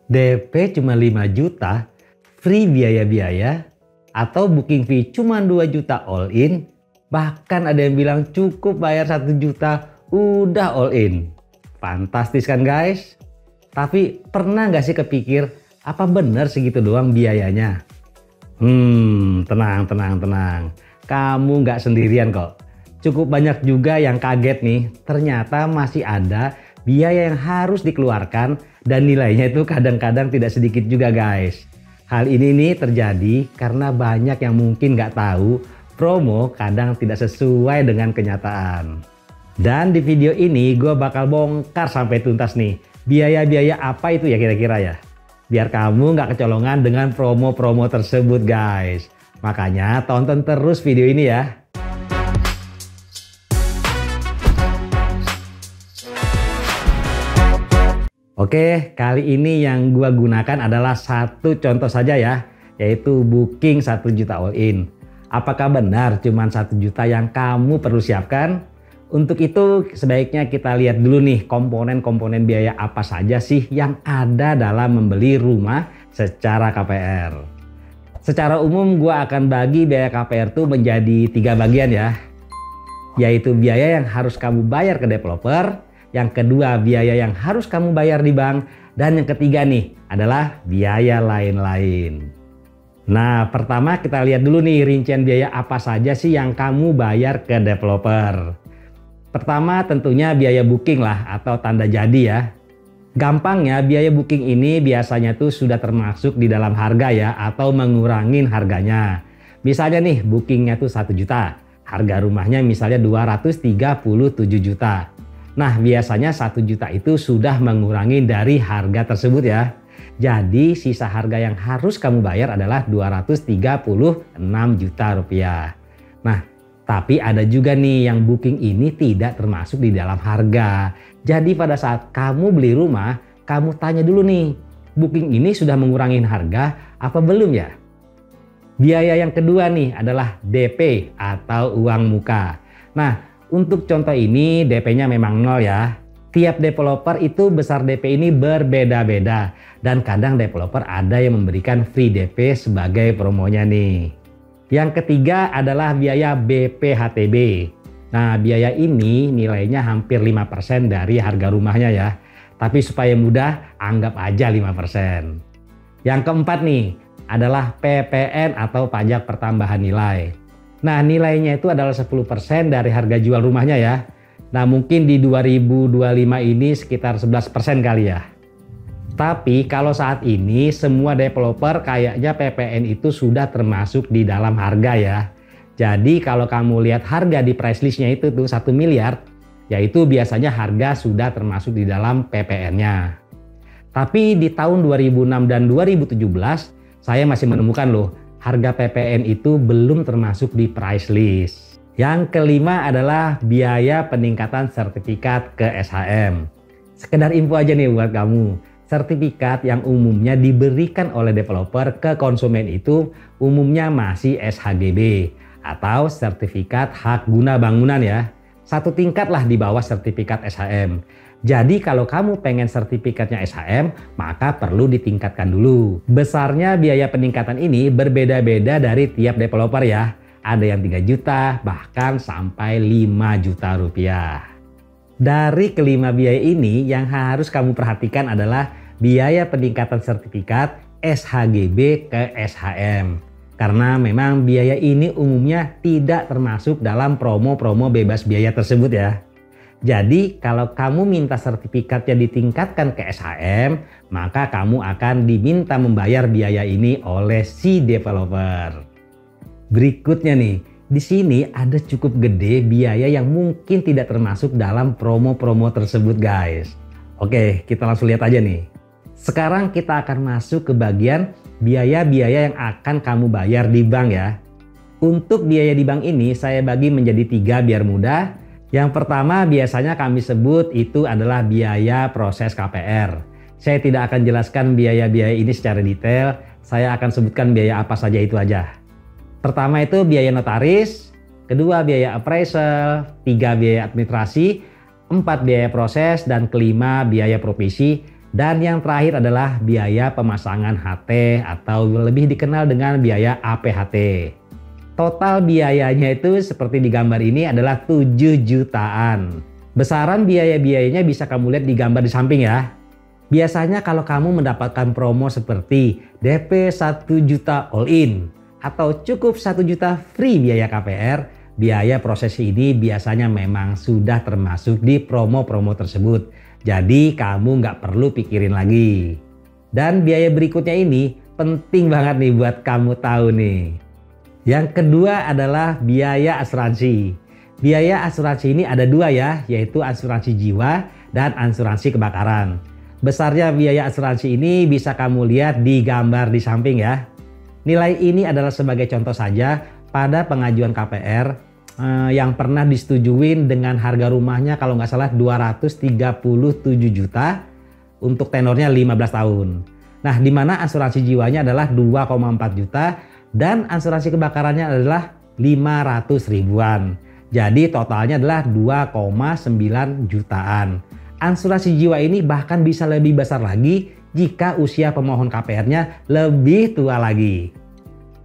DP cuma 5 juta, free biaya-biaya, atau booking fee cuma 2 juta all in, bahkan ada yang bilang cukup bayar 1 juta udah all in. Fantastis kan guys? Tapi pernah nggak sih kepikir apa bener segitu doang biayanya? Tenang. Kamu nggak sendirian kok. Cukup banyak juga yang kaget nih, ternyata masih ada biaya yang harus dikeluarkan dan nilainya itu kadang-kadang tidak sedikit juga guys. Hal ini nih terjadi karena banyak yang mungkin nggak tahu promo kadang tidak sesuai dengan kenyataan. Dan di video ini gue bakal bongkar sampai tuntas nih biaya-biaya apa itu ya kira-kira ya. Biar kamu nggak kecolongan dengan promo-promo tersebut guys. Makanya tonton terus video ini ya. Oke, kali ini yang gua gunakan adalah satu contoh saja ya, yaitu booking 1 juta all in. Apakah benar cuma 1 juta yang kamu perlu siapkan? Untuk itu sebaiknya kita lihat dulu nih komponen-komponen biaya apa saja sih yang ada dalam membeli rumah secara KPR. Secara umum gua akan bagi biaya KPR itu menjadi 3 bagian ya, yaitu biaya yang harus kamu bayar ke developer, yang kedua biaya yang harus kamu bayar di bank, dan yang ketiga nih adalah biaya lain-lain. Nah pertama kita lihat dulu nih rincian biaya apa saja sih yang kamu bayar ke developer. Pertama tentunya biaya booking lah atau tanda jadi ya. Gampangnya biaya booking ini biasanya tuh sudah termasuk di dalam harga ya atau mengurangin harganya. Misalnya nih bookingnya tuh 1 juta, harga rumahnya misalnya 237 juta. Nah biasanya 1 juta itu sudah mengurangi dari harga tersebut ya. Jadi sisa harga yang harus kamu bayar adalah 236 juta rupiah. Nah tapi ada juga nih yang booking ini tidak termasuk di dalam harga. Jadi pada saat kamu beli rumah, kamu tanya dulu nih, booking ini sudah mengurangi harga apa belum ya? Biaya yang kedua nih adalah DP atau uang muka. Nah untuk contoh ini DP-nya memang 0 ya. Tiap developer itu besar DP ini berbeda-beda. Dan kadang developer ada yang memberikan free DP sebagai promonya nih. Yang ketiga adalah biaya BPHTB. Nah biaya ini nilainya hampir 5% dari harga rumahnya ya. Tapi supaya mudah anggap aja 5%. Yang keempat nih adalah PPN atau pajak pertambahan nilai. Nah nilainya itu adalah 10% dari harga jual rumahnya ya. Nah mungkin di 2025 ini sekitar 11% kali ya. Tapi kalau saat ini semua developer kayaknya PPN itu sudah termasuk di dalam harga ya. Jadi kalau kamu lihat harga di price listnya itu tuh 1 miliar, yaitu biasanya harga sudah termasuk di dalam PPN-nya. Tapi di tahun 2006 dan 2017 saya masih menemukan loh harga PPN itu belum termasuk di price list. Yang kelima adalah biaya peningkatan sertifikat ke SHM. Sekedar info aja nih buat kamu. Sertifikat yang umumnya diberikan oleh developer ke konsumen itu umumnya masih SHGB atau sertifikat hak guna bangunan ya. Satu tingkat lah di bawah sertifikat SHM. Jadi kalau kamu pengen sertifikatnya SHM, maka perlu ditingkatkan dulu. Besarnya biaya peningkatan ini berbeda-beda dari tiap developer ya. Ada yang 3 juta, bahkan sampai 5 juta rupiah. Dari kelima biaya ini yang harus kamu perhatikan adalah biaya peningkatan sertifikat SHGB ke SHM. Karena memang biaya ini umumnya tidak termasuk dalam promo-promo bebas biaya tersebut ya. Jadi kalau kamu minta sertifikatnya ditingkatkan ke SHM, maka kamu akan diminta membayar biaya ini oleh si developer. Berikutnya nih, di sini ada cukup gede biaya yang mungkin tidak termasuk dalam promo-promo tersebut guys. Oke, kita langsung lihat aja nih. Sekarang kita akan masuk ke bagian biaya-biaya yang akan kamu bayar di bank ya. Untuk biaya di bank ini saya bagi menjadi 3 biar mudah. Yang pertama biasanya kami sebut itu adalah biaya proses KPR. Saya tidak akan jelaskan biaya-biaya ini secara detail, saya akan sebutkan biaya apa saja itu aja. Pertama itu biaya notaris, kedua biaya appraisal, 3 biaya administrasi, 4 biaya proses, dan kelima biaya provisi Dan yang terakhir adalah biaya pemasangan HT atau lebih dikenal dengan biaya APHT. Total biayanya itu seperti di gambar ini adalah 7 jutaan. Besaran biaya-biayanya bisa kamu lihat di gambar di samping ya. Biasanya kalau kamu mendapatkan promo seperti DP 1 juta all in atau cukup 1 juta free biaya KPR, biaya proses ini biasanya memang sudah termasuk di promo-promo tersebut. Jadi kamu nggak perlu pikirin lagi. Dan biaya berikutnya ini penting banget nih buat kamu tahu nih. Yang kedua adalah biaya asuransi. Biaya asuransi ini ada dua ya, yaitu asuransi jiwa dan asuransi kebakaran. Besarnya biaya asuransi ini bisa kamu lihat di gambar di samping ya. Nilai ini adalah sebagai contoh saja pada pengajuan KPR yang pernah disetujuin dengan harga rumahnya kalau nggak salah 237 juta untuk tenornya 15 tahun. Nah, di mana asuransi jiwanya adalah 2,4 juta dan asuransi kebakarannya adalah 500 ribuan. Jadi totalnya adalah 2,9 jutaan. Asuransi jiwa ini bahkan bisa lebih besar lagi jika usia pemohon KPR-nya lebih tua lagi.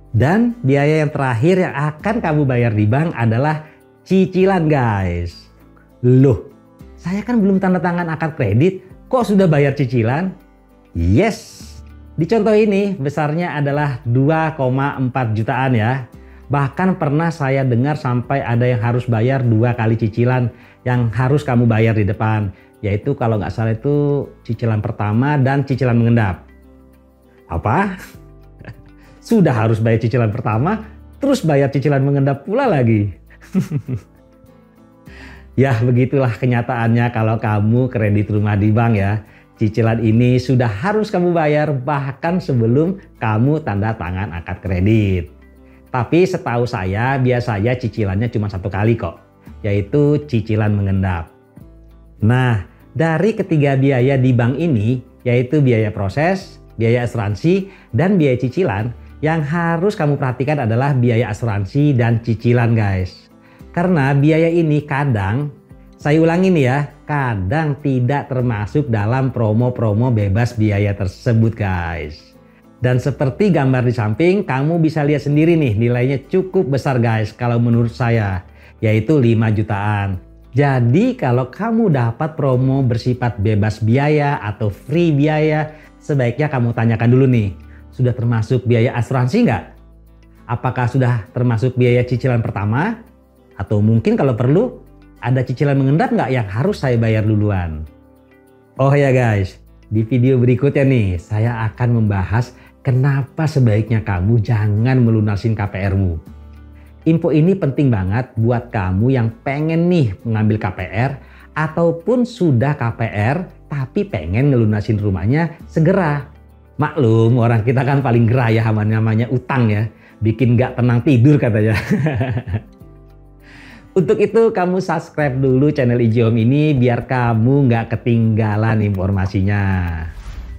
Dan biaya yang terakhir yang akan kamu bayar di bank adalah cicilan guys. Loh, saya kan belum tanda tangan akad kredit, kok sudah bayar cicilan? Yes, di contoh ini besarnya adalah 2,4 jutaan ya. Bahkan pernah saya dengar sampai ada yang harus bayar 2 kali cicilan yang harus kamu bayar di depan. Yaitu kalau nggak salah itu cicilan pertama dan cicilan mengendap. Apa? Sudah harus bayar cicilan pertama, terus bayar cicilan mengendap pula lagi. Ya begitulah kenyataannya kalau kamu kredit rumah di bank ya. Cicilan ini sudah harus kamu bayar bahkan sebelum kamu tanda tangan akad kredit. Tapi setahu saya biasanya cicilannya cuma 1 kali kok, yaitu cicilan mengendap. Nah, dari ketiga biaya di bank ini, yaitu biaya proses, biaya asuransi, dan biaya cicilan, yang harus kamu perhatikan adalah biaya asuransi dan cicilan guys. Karena biaya ini kadang, saya ulangi nih ya, kadang tidak termasuk dalam promo-promo bebas biaya tersebut guys. Dan seperti gambar di samping, kamu bisa lihat sendiri nih nilainya cukup besar guys kalau menurut saya, yaitu 5 jutaan. Jadi kalau kamu dapat promo bersifat bebas biaya atau free biaya, sebaiknya kamu tanyakan dulu nih, sudah termasuk biaya asuransi nggak? Apakah sudah termasuk biaya cicilan pertama? Atau mungkin kalau perlu, ada cicilan mengendap nggak yang harus saya bayar duluan? Oh ya guys, di video berikutnya nih, saya akan membahas kenapa sebaiknya kamu jangan melunasin KPR-mu. Info ini penting banget buat kamu yang pengen nih mengambil KPR ataupun sudah KPR tapi pengen ngelunasin rumahnya segera. Maklum, orang kita kan paling gerah ya namanya utang ya, bikin nggak tenang tidur katanya. Untuk itu kamu subscribe dulu channel IJOM ini biar kamu nggak ketinggalan informasinya.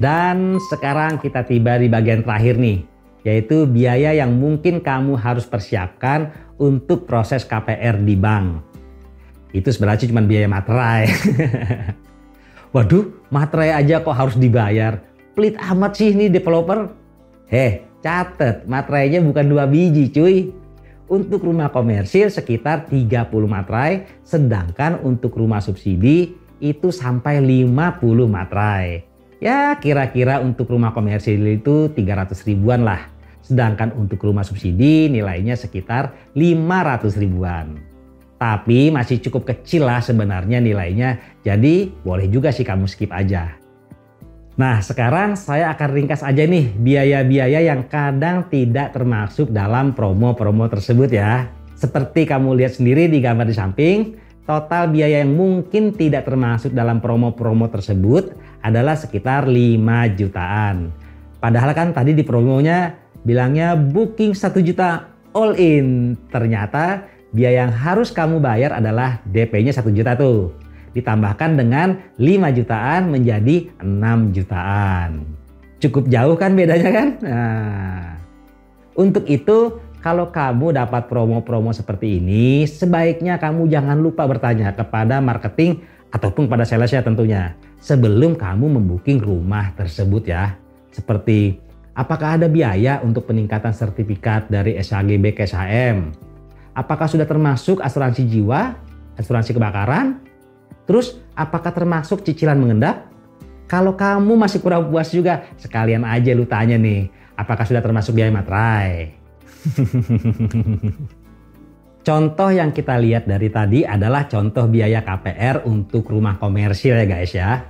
Dan sekarang kita tiba di bagian terakhir nih, yaitu biaya yang mungkin kamu harus persiapkan untuk proses KPR di bank. Itu sebenarnya cuma biaya materai. Waduh, materai aja kok harus dibayar. Pelit amat sih nih developer. Catet, materainya bukan 2 biji cuy. Untuk rumah komersil sekitar 30 materai, sedangkan untuk rumah subsidi itu sampai 50 materai. Ya kira-kira untuk rumah komersil itu 300 ribuan lah. Sedangkan untuk rumah subsidi nilainya sekitar 500 ribuan. Tapi masih cukup kecil lah sebenarnya nilainya. Jadi boleh juga sih kamu skip aja. Nah sekarang saya akan ringkas aja nih biaya-biaya yang kadang tidak termasuk dalam promo-promo tersebut ya. Seperti kamu lihat sendiri di gambar di samping, total biaya yang mungkin tidak termasuk dalam promo-promo tersebut adalah sekitar 5 jutaan. Padahal kan tadi di promonya bilangnya booking 1 juta all in. Ternyata biaya yang harus kamu bayar adalah DP-nya 1 juta tuh. Ditambahkan dengan 5 jutaan menjadi 6 jutaan. Cukup jauh kan bedanya kan? Nah, untuk itu kalau kamu dapat promo-promo seperti ini, sebaiknya kamu jangan lupa bertanya kepada marketing ataupun pada salesnya tentunya, sebelum kamu membooking rumah tersebut ya. Seperti apakah ada biaya untuk peningkatan sertifikat dari SHGB ke SHM? Apakah sudah termasuk asuransi jiwa, asuransi kebakaran? Terus apakah termasuk cicilan mengendap? Kalau kamu masih kurang puas juga, sekalian aja lu tanya nih, apakah sudah termasuk biaya materai? Contoh yang kita lihat dari tadi adalah contoh biaya KPR untuk rumah komersil ya guys ya.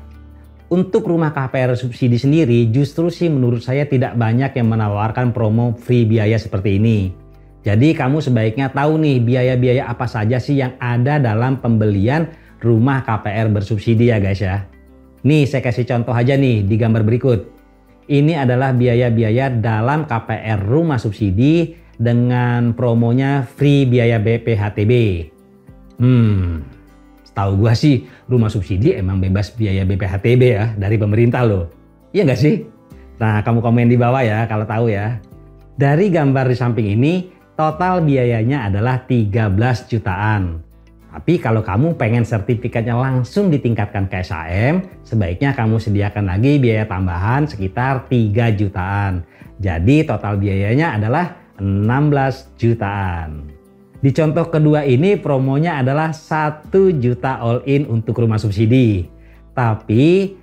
Untuk rumah KPR subsidi sendiri justru sih menurut saya tidak banyak yang menawarkan promo free biaya seperti ini. Jadi kamu sebaiknya tahu nih biaya-biaya apa saja sih yang ada dalam pembelian rumah KPR bersubsidi ya guys ya. Nih saya kasih contoh aja nih di gambar berikut. Ini adalah biaya-biaya dalam KPR rumah subsidi dengan promonya free biaya BPHTB. Setahu gua sih rumah subsidi emang bebas biaya BPHTB ya dari pemerintah loh. Iya nggak sih? Nah kamu komen di bawah ya kalau tahu ya. Dari gambar di samping ini total biayanya adalah 13 jutaan. Tapi kalau kamu pengen sertifikatnya langsung ditingkatkan ke SHM, sebaiknya kamu sediakan lagi biaya tambahan sekitar 3 jutaan. Jadi total biayanya adalah 16 jutaan. Di contoh kedua ini promonya adalah 1 juta all in untuk rumah subsidi. Tapi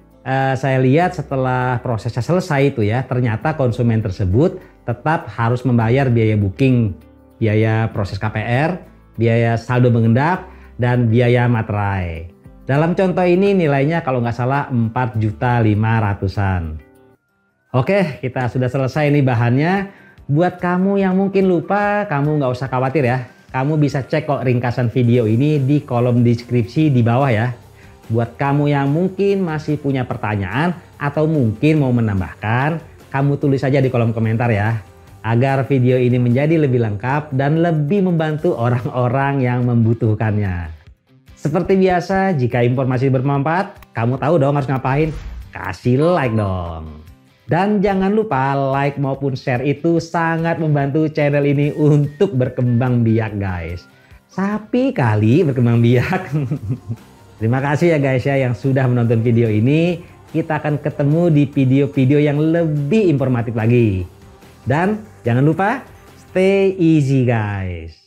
saya lihat setelah prosesnya selesai itu ya, ternyata konsumen tersebut tetap harus membayar biaya booking, biaya proses KPR, biaya saldo mengendap, dan biaya materai. Dalam contoh ini nilainya kalau nggak salah 4.500.000-an. Oke, kita sudah selesai nih bahannya. Buat kamu yang mungkin lupa, kamu nggak usah khawatir ya. Kamu bisa cek kok ringkasan video ini di kolom deskripsi di bawah ya. Buat kamu yang mungkin masih punya pertanyaan atau mungkin mau menambahkan, kamu tulis saja di kolom komentar ya. Agar video ini menjadi lebih lengkap dan lebih membantu orang-orang yang membutuhkannya. Seperti biasa, jika informasi bermanfaat, kamu tahu dong harus ngapain? Kasih like dong. Dan jangan lupa like maupun share itu sangat membantu channel ini untuk berkembang biak guys. Sapi kali berkembang biak. Terima kasih ya guys ya yang sudah menonton video ini. Kita akan ketemu di video-video yang lebih informatif lagi. Dan jangan lupa stay easy guys.